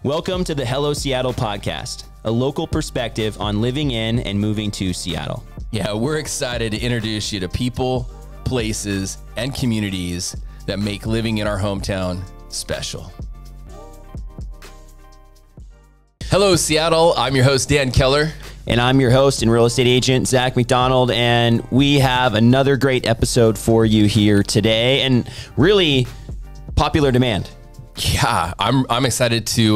Welcome to the Hello Seattle podcast, a local perspective on living in and moving to Seattle. Yeah, we're excited to introduce you to people, places, and communities that make living in our hometown special. Hello, Seattle. I'm your host, Dan Keller. And I'm your host and real estate agent, Zach McDonald. And we have another great episode for you here today, and really popular demand. Yeah, I'm excited to,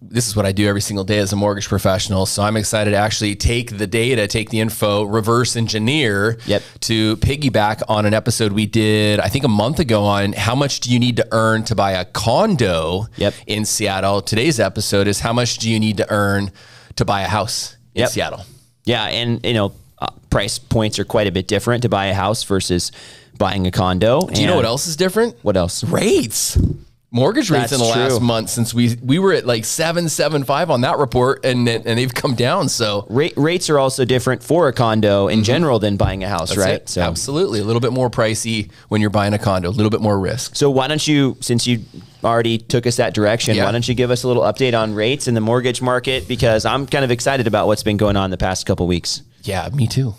this is what I do every single day as a mortgage professional. So I'm excited to actually take the data, take the info, reverse engineer to piggyback on an episode we did, I think a month ago, on how much do you need to earn to buy a condo in Seattle. Today's episode is how much do you need to earn to buy a house in Seattle. Yeah, and price points are quite a bit different to buy a house versus buying a condo. Do you know what else is different? What else? Rates. Mortgage rates in the last month, since we were at like 7.75 on that report, and they've come down. So rates are also different for a condo in general than buying a house, right? So absolutely, a little bit more pricey when you're buying a condo, a little bit more risk. So why don't you, since you already took us that direction, why don't you give us a little update on rates in the mortgage market? Because I'm kind of excited about what's been going on the past couple weeks. Yeah, me too.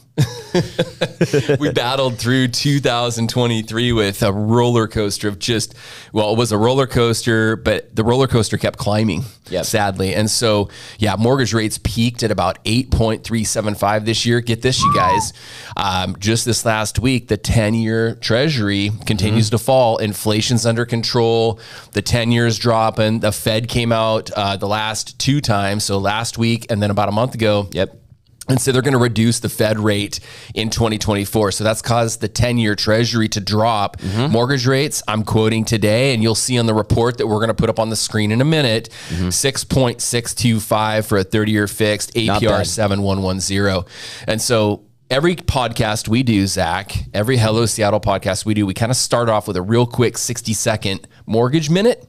We battled through 2023 with a roller coaster of it was a roller coaster, but the roller coaster kept climbing, sadly. And so, mortgage rates peaked at about 8.375 this year. Get this, you guys. Just this last week, the 10-year Treasury continues to fall. Inflation's under control. The 10-year is dropping. The Fed came out the last two times, so last week and then about a month ago. And so they're going to reduce the Fed rate in 2024. So that's caused the 10-year Treasury to drop. Mortgage rates, I'm quoting today, and you'll see on the report that we're going to put up on the screen in a minute, 6.625 for a 30-year fixed, APR 7110. And so every podcast we do, Zach, every Hello Seattle podcast we do, we kind of start off with a real quick 60-second mortgage minute.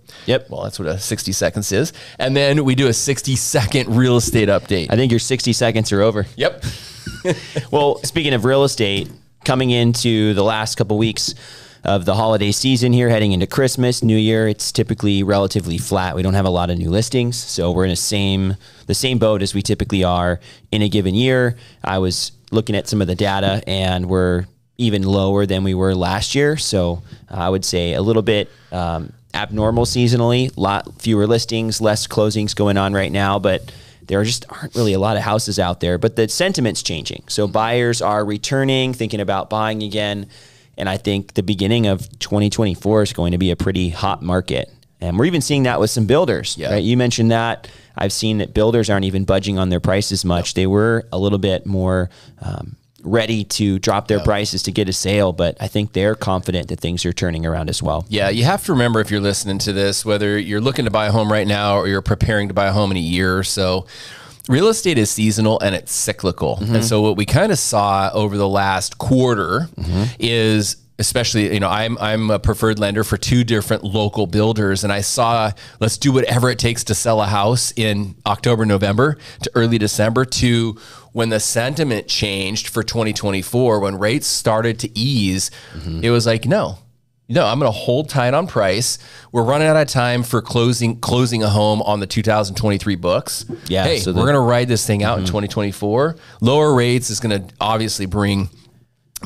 Well, that's what a 60 seconds is. And then we do a 60-second real estate update. I think your 60 seconds are over. Well, speaking of real estate, coming into the last couple weeks of the holiday season here, heading into Christmas, New Year, it's typically relatively flat. We don't have a lot of new listings. So we're in the same boat as we typically are in a given year. I was looking at some of the data, and we're even lower than we were last year. So I would say a little bit abnormal seasonally, a lot fewer listings, less closings going on right now, but there just aren't really a lot of houses out there. But the sentiment's changing. So buyers are returning, thinking about buying again. And I think the beginning of 2024 is going to be a pretty hot market. And we're even seeing that with some builders, right? You mentioned that. I've seen that builders aren't even budging on their prices much. They were a little bit more ready to drop their prices to get a sale, but I think they're confident that things are turning around as well. Yeah, you have to remember, if you're listening to this, whether you're looking to buy a home right now or you're preparing to buy a home in a year or so, real estate is seasonal and it's cyclical. And so what we kind of saw over the last quarter is, especially, I'm a preferred lender for two different local builders, and I saw, let's do whatever it takes to sell a house in October, November to early December, to when the sentiment changed for 2024, when rates started to ease, it was like, no, I'm going to hold tight on price. We're running out of time for closing a home on the 2023 books. Hey, we're going to ride this thing out in 2024. Lower rates is going to obviously bring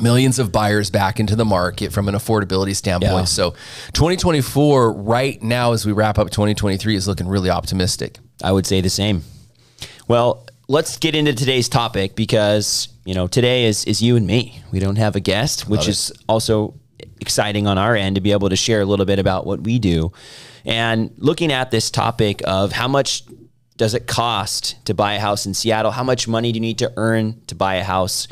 millions of buyers back into the market from an affordability standpoint. So 2024 right now, as we wrap up 2023, is looking really optimistic. I would say the same. Well, let's get into today's topic, because, today is you and me. We don't have a guest, which is also exciting on our end to be able to share a little bit about what we do. And looking at this topic of how much does it cost to buy a house in Seattle? How much money do you need to earn to buy a house?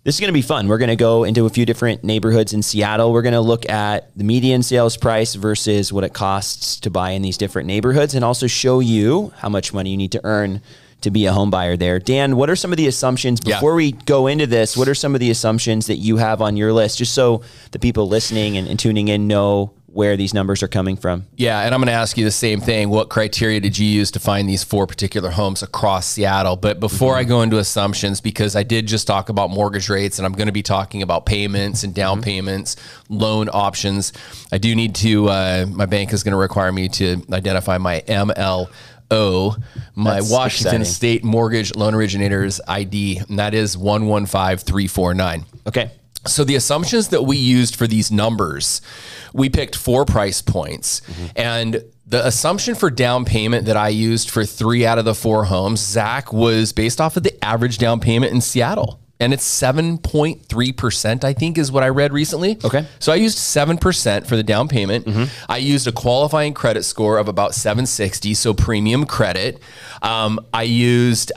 This is going to be fun. We're going to go into a few different neighborhoods in Seattle. We're going to look at the median sales price versus what it costs to buy in these different neighborhoods, and also show you how much money you need to earn to be a home buyer there. Dan, what are some of the assumptions before we go into this? What are some of the assumptions that you have on your list, just so the people listening and tuning in know where these numbers are coming from. Yeah, and I'm going to ask you the same thing. What criteria did you use to find these 4 particular homes across Seattle? But before I go into assumptions, because I did just talk about mortgage rates, and I'm going to be talking about payments and down payments, loan options, I do need to, my bank is going to require me to identify my MLO, my That's Washington exciting. State Mortgage Loan Originator's ID, and that is 115349. Okay. So the assumptions that we used for these numbers, we picked 4 price points. And the assumption for down payment that I used for 3 out of the 4 homes, Zach, was based off of the average down payment in Seattle. And it's 7.3%, I think, is what I read recently. Okay. So I used 7% for the down payment. I used a qualifying credit score of about 760, so premium credit. I used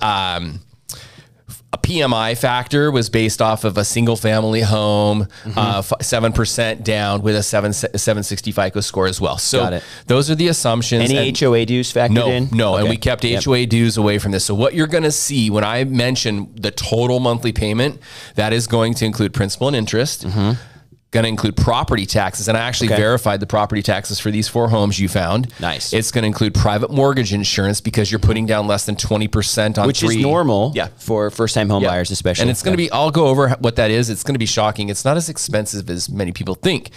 a PMI factor was based off of a single family home, 7% down with a 760 FICO score as well. So those are the assumptions. Any HOA dues factored in? No, Okay. and we kept HOA dues away from this. So what you're going to see when I mention the total monthly payment, that is going to include principal and interest. Going to include property taxes. And I actually verified the property taxes for these 4 homes you found. Nice. It's going to include private mortgage insurance because you're putting down less than 20% on Which 3. is normal for first-time home buyers especially. And it's going to be, I'll go over what that is. It's going to be shocking. It's not as expensive as many people think.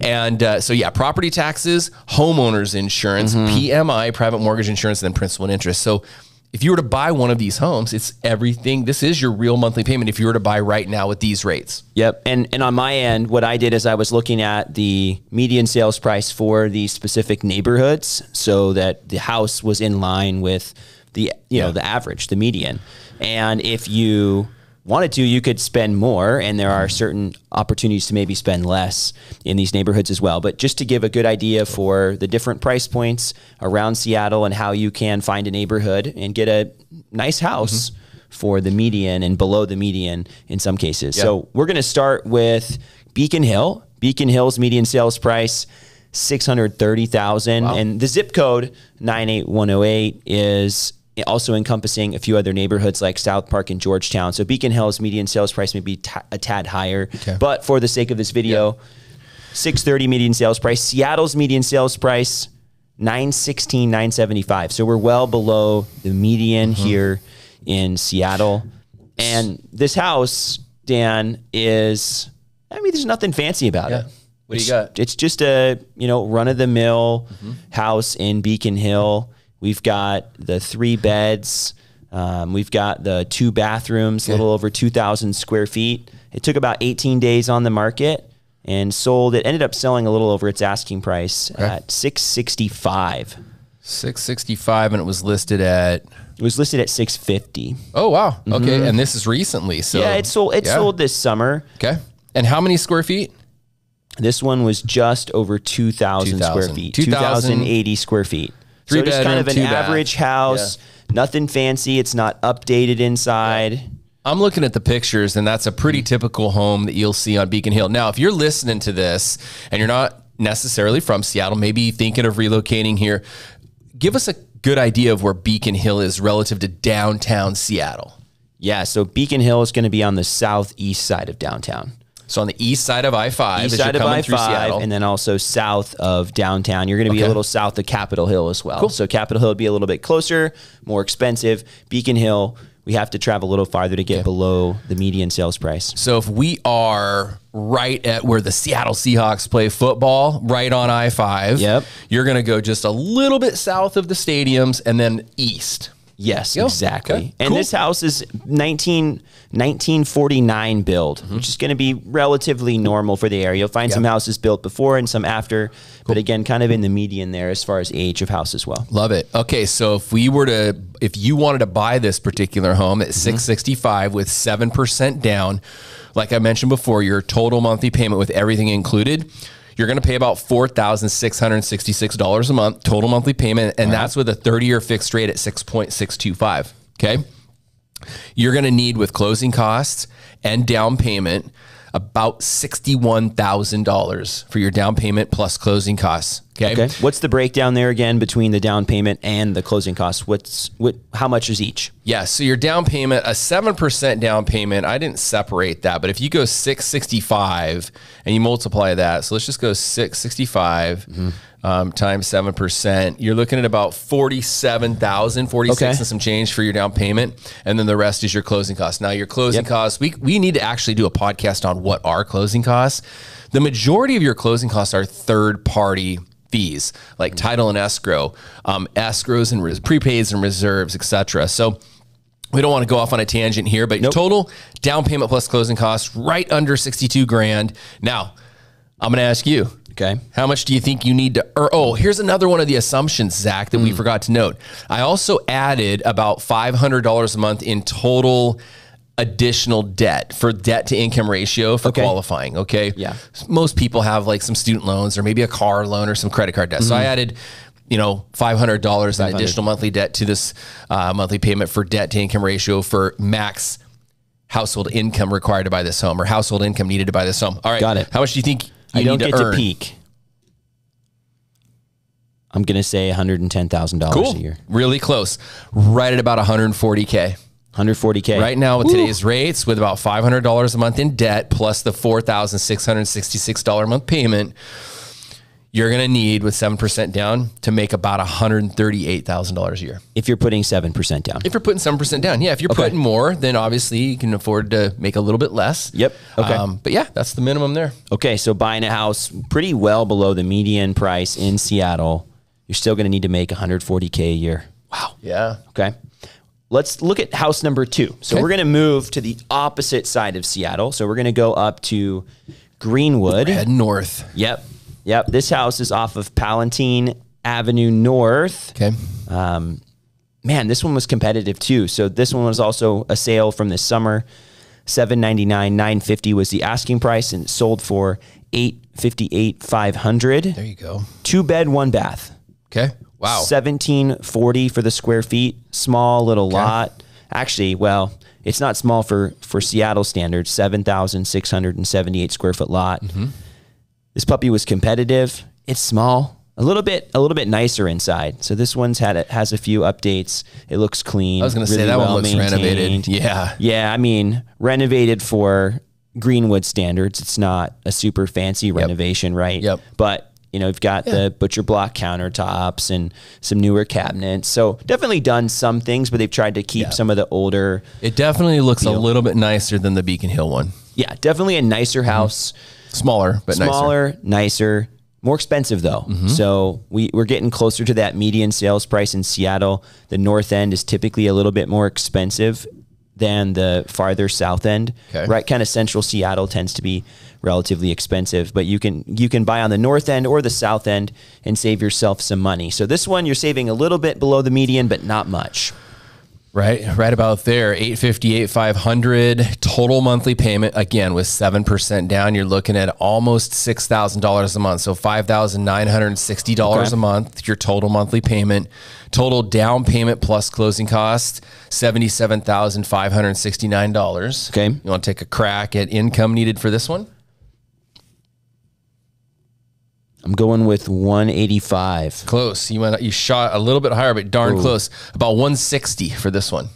And so yeah, property taxes, homeowners insurance, PMI, private mortgage insurance, and then principal and interest. So if you were to buy one of these homes, it's everything. This is your real monthly payment if you were to buy right now with these rates. Yep. And on my end, what I did is I was looking at the median sales price for these specific neighborhoods so that the house was in line with the, you know, the average, the median. And if you wanted to, you could spend more, and there are certain opportunities to maybe spend less in these neighborhoods as well. But just to give a good idea for the different price points around Seattle and how you can find a neighborhood and get a nice house for the median and below the median in some cases. So we're going to start with Beacon Hill. Beacon Hill's median sales price, $630,000, and the zip code 98108 is also encompassing a few other neighborhoods like South Park and Georgetown. So Beacon Hill's median sales price may be a tad higher, but for the sake of this video, $630 median sales price. Seattle's median sales price, $916, $975. So we're well below the median here in Seattle. And this house, Dan, is, I mean, there's nothing fancy about it. What do you got? It's just a, you know, run-of-the-mill house in Beacon Hill. We've got the 3 beds. We've got the 2 bathrooms, a little over 2,000 square feet. It took about 18 days on the market and sold. It ended up selling a little over its asking price at $665. $665, and it was listed at? It was listed at $650. Oh, wow. Okay, and this is recently. So yeah, it sold. It sold this summer. Okay, and how many square feet? This one was just over 2,000 square feet. 2,080 square feet. So just kind of an average house, nothing fancy. It's not updated inside. I'm looking at the pictures, and that's a pretty typical home that you'll see on Beacon Hill. Now, if you're listening to this and you're not necessarily from Seattle, maybe thinking of relocating here, give us a good idea of where Beacon Hill is relative to downtown Seattle. Yeah, so Beacon Hill is going to be on the southeast side of downtown. So on the east side of I-5, east side of I-5, and then also south of downtown. You're going to be a little south of Capitol Hill as well. So Capitol Hill would be a little bit closer, more expensive. Beacon Hill, we have to travel a little farther to get below the median sales price. So if we are right at where the Seattle Seahawks play football, right on I-5, you're going to go just a little bit south of the stadiums and then east. Yes, exactly. And this house is 1949 build, which is going to be relatively normal for the area. You'll find some houses built before and some after, but again, kind of in the median there as far as age of house as well. Love it. Okay, so if you wanted to buy this particular home at $665 with 7% down, like I mentioned before, your total monthly payment with everything included, you're going to pay about $4,666 a month, total monthly payment, and that's with a 30-year fixed rate at 6.625, okay? You're going to need, with closing costs and down payment, about $61,000 for your down payment plus closing costs. Okay. What's the breakdown there again between the down payment and the closing costs? How much is each? Yeah. So your down payment, a 7% down payment, I didn't separate that, but if you go 665 and you multiply that, so let's just go 665 times 7%, you're looking at about 47,000, 46 and some change for your down payment. And then the rest is your closing costs. Now your closing costs, we need to actually do a podcast on what are closing costs. The majority of your closing costs are third party fees like title and escrow, escrows and prepaids and reserves, etc. So we don't want to go off on a tangent here, but total down payment plus closing costs right under 62 grand. Now, I'm going to ask you, how much do you think you need to earn? Oh, here's another one of the assumptions, Zach, that we forgot to note. I also added about $500 a month in total additional debt for debt to income ratio for qualifying. Most people have like some student loans or maybe a car loan or some credit card debt. So I added, $500 in additional monthly debt to this monthly payment for debt to income ratio for max household income required to buy this home or household income needed to buy this home. All right. Got it. How much do you think you need to earn? To peak. I'm going to say $110,000 a year. Really close. Right at about $140K. 140K. Right now with today's rates, with about $500 a month in debt, plus the $4,666 a month payment, you're going to need, with 7% down, to make about $138,000 a year. If you're putting 7% down. If you're putting 7% down. Yeah. If you're putting more, then obviously you can afford to make a little bit less. Yep. Okay. But yeah, that's the minimum there. Okay. So buying a house pretty well below the median price in Seattle, you're still going to need to make $140K a year. Wow. Yeah. Okay. Let's look at house number 2. So we're going to move to the opposite side of Seattle. So we're going to go up to Greenwood. Head north. Yep. This house is off of Palatine Avenue North. Okay. Man, this one was competitive too. So this one was also a sale from this summer. $799, $950 was the asking price, and it sold for $858, $500. There you go. 2-bed, 1-bath. Okay. Wow. $1,740 for the square feet. Small little lot. Actually, well, it's not small for Seattle standards. 7,678 square foot lot. This puppy was competitive. It's small. A little bit nicer inside. So this one's has a few updates. It looks clean. I was going to say that one looks renovated. Yeah. I mean, renovated for Greenwood standards. It's not a super fancy renovation, right? Yep. But you've got the butcher block countertops and some newer cabinets. So definitely done some things, but they've tried to keep some of the older. It definitely looks a little bit nicer than the Beacon Hill one. Yeah, definitely a nicer house. Smaller, but nicer. More expensive though. So we're getting closer to that median sales price in Seattle. The north end is typically a little bit more expensive than the farther south end. Right, kind of central Seattle tends to be relatively expensive, but you can buy on the north end or the south end and save yourself some money. So this one, you're saving a little bit below the median, but not much. Right about there. $858, $500 total monthly payment. Again, with 7% down, you're looking at almost $6,000 a month. So $5,960 a month, your total monthly payment. Total down payment plus closing costs, $77,569. Okay. You want to take a crack at income needed for this one? I'm going with 185. Close. You shot a little bit higher, but darn close. About 160 for this one.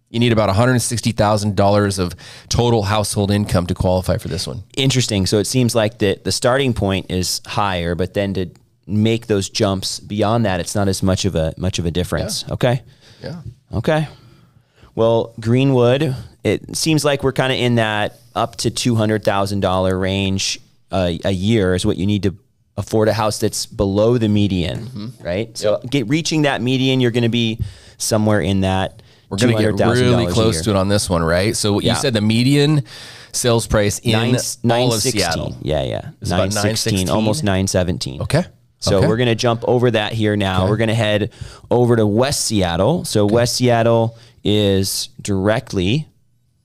You need about $160,000 of total household income to qualify for this one. Interesting. So it seems like the starting point is higher, but then to make those jumps beyond that, it's not as much of a difference. Yeah. Okay. Yeah. Okay. Well, Greenwood, it seems like we're kind of in that up to $200,000 range a year is what you need to afford a house that's below the median, right? So reaching that median, you're going to be somewhere in that. We're going to get really close to it on this one, right? So you said the median sales price in all of Seattle. Yeah. 916, almost 917. Okay. So we're going to jump over that here now. We're going to head over to West Seattle. So West Seattle is directly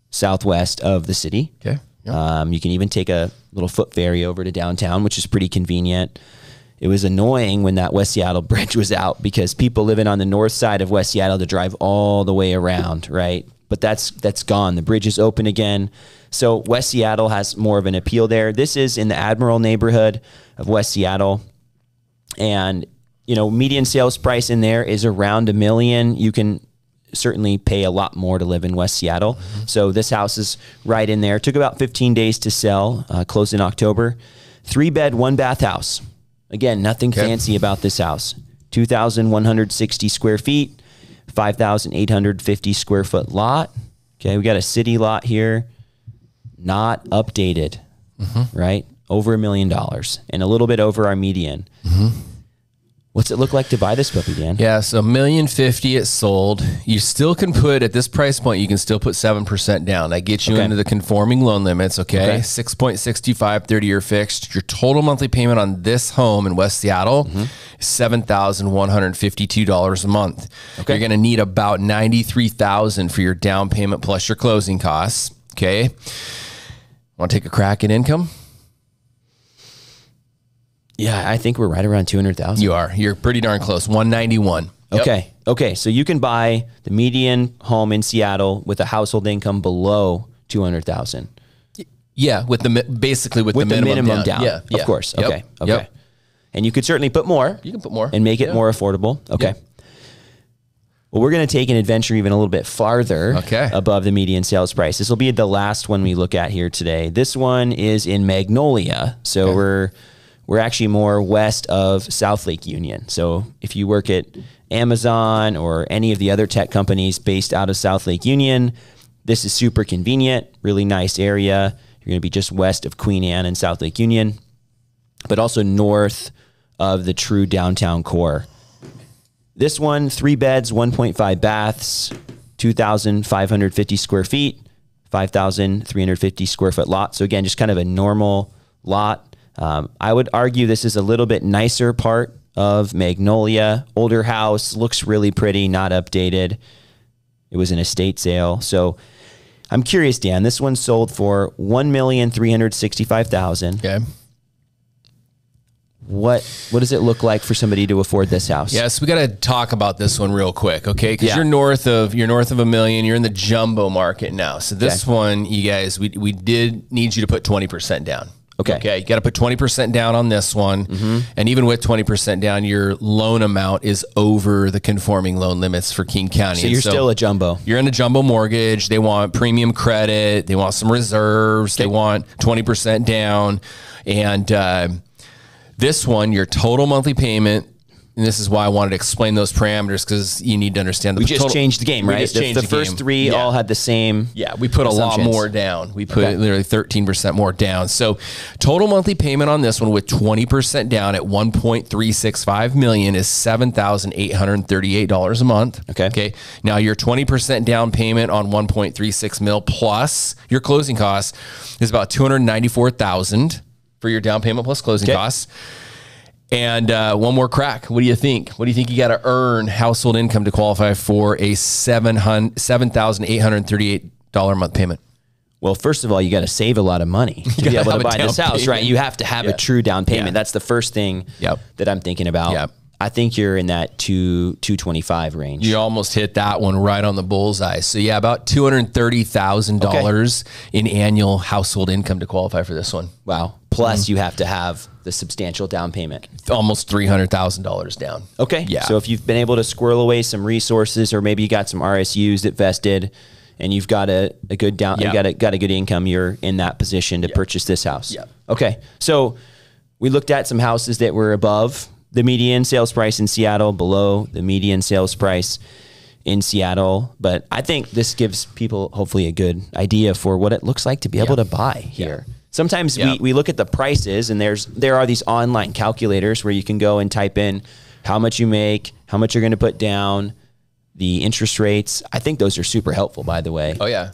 southwest of the city. Okay. You can even take a little foot ferry over to downtown, which is pretty convenient. It was annoying when that West Seattle bridge was out because people living on the north side of West Seattle to drive all the way around, right? but that's gone. The bridge is open again. So West Seattle has more of an appeal there. This is in the Admiral neighborhood of West Seattle. And, you know, median sales price in there is around $1 million. You can certainly pay a lot more to live in West Seattle. Mm-hmm. So this house is right in there. It took about 15 days to sell, closed in October. 3-bed, 1-bath house. Again, nothing fancy about this house. 2,160 square feet, 5,850 square foot lot. Okay, we got a city lot here. Not updated, right? Over $1 million and a little bit over our median. What's it look like to buy this puppy, Dan? Yeah, so $1,050,000 it sold. You still can put, at this price point, you can still put 7% down. That gets you into the conforming loan limits, okay? 6.65 30-year fixed. Your total monthly payment on this home in West Seattle is $7,152 a month. Okay. You're going to need about $93,000 for your down payment plus your closing costs, okay? Want to take a crack at income? Yeah, I think we're right around 200,000. You are. You're pretty darn close. 191. Yep. Okay. Okay. So you can buy the median home in Seattle with a household income below 200,000. Yeah, with the basically with the minimum down. Yeah, of course. Okay. Okay. And you could certainly put more. You can put more and make it more affordable. Okay. Well, we're going to take an adventure even a little bit farther above the median sales price. This will be the last one we look at here today. This one is in Magnolia. So we're actually more west of South Lake Union. So if you work at Amazon or any of the other tech companies based out of South Lake Union, this is super convenient, really nice area. You're going to be just west of Queen Anne and South Lake Union, but also north of the true downtown core. This one, 3 beds, 1.5 baths, 2,550 square feet, 5,350 square foot lot. So again, just kind of a normal lot. I would argue this is a little bit nicer part of Magnolia. Older house, looks really pretty, not updated. It was an estate sale. So I'm curious, Dan, this one sold for $1,365,000. Okay. What does it look like for somebody to afford this house? Yes, we got to talk about this one real quick, okay? Because you're north of $1 million. You're in the jumbo market now. So this one, you guys, we did need you to put 20% down. Okay. You got to put 20% down on this one. And even with 20% down, your loan amount is over the conforming loan limits for King County. So you're still a jumbo. You're in a jumbo mortgage. They want premium credit. They want some reserves. They want 20% down. And this one, your total monthly payment, and this is why I wanted to explain those parameters, because you need to understand the We just changed the game, right? The first three all had the same. Yeah, we put a lot more down. We put literally 13% more down. So total monthly payment on this one with 20% down at $1.365 million is $7,838 a month. Okay. Now your 20% down payment on 1.36 mil plus your closing costs is about $294,000 for your down payment plus closing costs. And one more crack. What do you think? What do you think you got to earn household income to qualify for a $7,838 a month payment? Well, first of all, you got to save a lot of money to be able to buy this house, right? You have to have a true down payment. That's the first thing that I'm thinking about. I think you're in that $225 range. You almost hit that one right on the bullseye. So yeah, about $230,000 in annual household income to qualify for this one. Wow. Plus you have to have the substantial down payment. Almost $300,000 down. Okay. Yeah. So if you've been able to squirrel away some resources, or maybe you got some RSUs that vested and you've got a good down, you got a good income, you're in that position to purchase this house. Okay. So we looked at some houses that were above the median sales price in Seattle, below the median sales price in Seattle. But I think this gives people hopefully a good idea for what it looks like to be able to buy here. Sometimes we look at the prices, and there are these online calculators where you can go and type in how much you make, how much you're going to put down, the interest rates. I think those are super helpful, by the way. Oh yeah.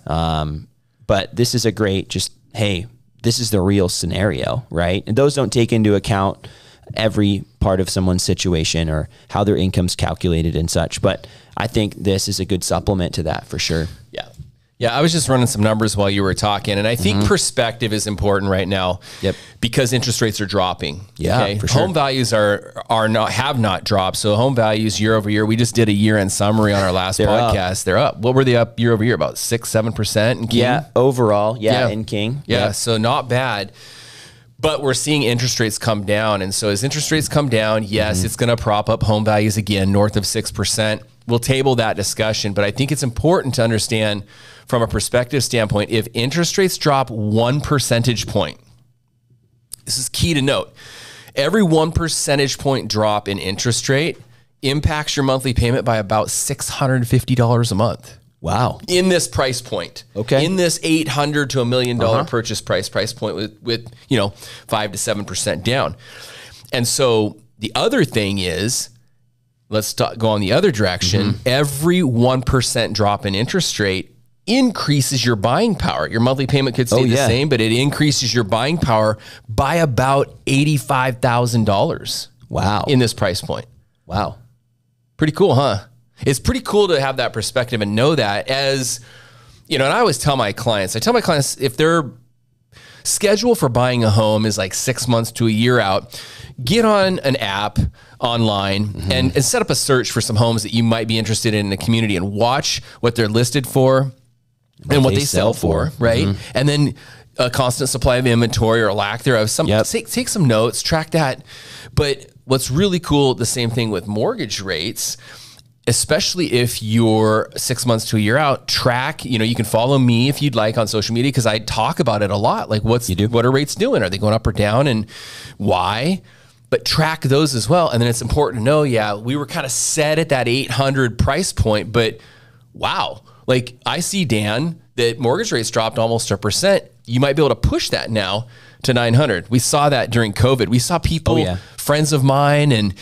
But this is a great, hey, this is the real scenario, right? And those don't take into account every part of someone's situation or how their income's calculated and such. But I think this is a good supplement to that for sure. Yeah. Yeah, I was just running some numbers while you were talking, and I think perspective is important right now. Yep. Because interest rates are dropping. Yeah, for sure. Home values have not dropped. So home values year over year. We just did a year-end summary on our last podcast. Up. They're up. What were they up year over year? About 6-7% in King. Yeah, overall. Yeah, in King. Yeah, so not bad. But we're seeing interest rates come down, and so as interest rates come down, yes, it's going to prop up home values again north of 6%. We'll table that discussion, but I think it's important to understand from a perspective standpoint, if interest rates drop 1 percentage point, this is key to note. Every 1 percentage point drop in interest rate impacts your monthly payment by about $650 a month. Wow. In this price point. Okay. In this $800 to $1 million purchase price point with 5 to 7% down. And so the other thing is, let's go on the other direction. Every 1% drop in interest rate increases your buying power. Your monthly payment could stay the same, but it increases your buying power by about $85,000. Wow. In this price point. Wow. Pretty cool, huh? It's pretty cool to have that perspective and know that, as and I always tell my clients, if their schedule for buying a home is like 6 months to a year out, get on an app online and set up a search for some homes that you might be interested in the community and watch what they're listed for and what they sell for, right? And then a constant supply of inventory or lack thereof. Take some notes, track that. But what's really cool, the same thing with mortgage rates, especially if you're 6 months to a year out, track, you can follow me if you'd like on social media, because I talk about it a lot. Like what are rates doing? Are they going up or down, and why? But track those as well. And then it's important to know, we were kind of set at that 800 price point, but wow. Like I see, Dan, that mortgage rates dropped almost 1%. You might be able to push that now to 900. We saw that during COVID. We saw people, friends of mine and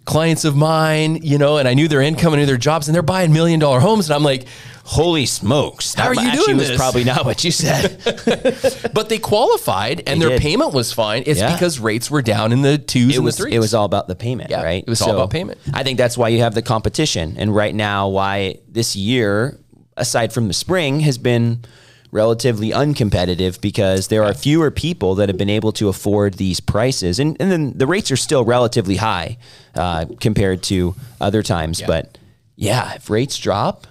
clients of mine, and I knew their income and knew their jobs, and they're buying $1 million homes. And I'm like, holy smokes. How are you doing this? Was probably not what you said. But they qualified and their payment was fine. It's because rates were down in the 2s and the 3s. It was all about the payment, right? It was all about payment. I think that's why you have the competition. And right now, why this year, aside from the spring, has been relatively uncompetitive, because there are fewer people that have been able to afford these prices. And then the rates are still relatively high compared to other times. But if rates drop,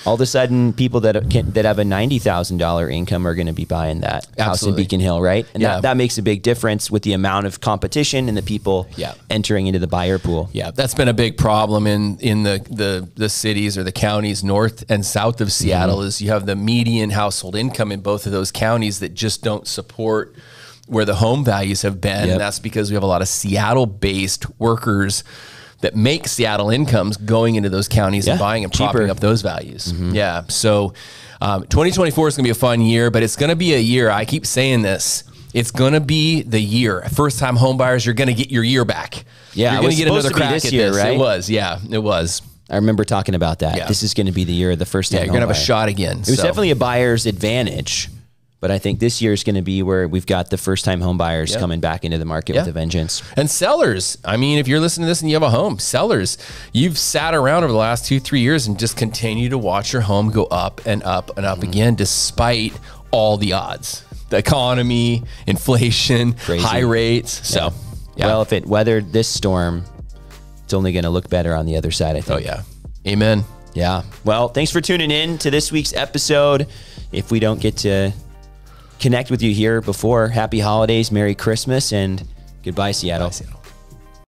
all of a sudden people that have a $90,000 income are going to be buying that house in Beacon Hill, right? And that makes a big difference with the amount of competition and the people entering into the buyer pool. Yeah, that's been a big problem in the cities or the counties north and south of Seattle, is you have the median household income in both of those counties that just don't support where the home values have been. And that's because we have a lot of Seattle-based workers that make Seattle incomes going into those counties and buying and propping up those values. Yeah. So 2024 is going to be a fun year, but it's going to be a year. I keep saying this. It's going to be the year. First-time home buyers, you're going to get your year back. Yeah. You're going to get another crack this year, right? It was. Yeah, it was. I remember talking about that. This is going to be the year of the first-time home you're going to have a shot again. It was definitely a buyer's advantage. But I think this year is going to be where we've got the first-time home buyers coming back into the market with a vengeance. And sellers, I mean, if you're listening to this and you have a home, sellers, you've sat around over the last 2-3 years and just continue to watch your home go up and up and up again, despite all the odds. The economy, inflation, high rates. So, well, if it weathered this storm, it's only going to look better on the other side, I think. Oh, yeah. Amen. Yeah. Well, thanks for tuning in to this week's episode. If we don't get to connect with you here before, happy holidays, Merry Christmas, and goodbye, Seattle. Bye, Seattle.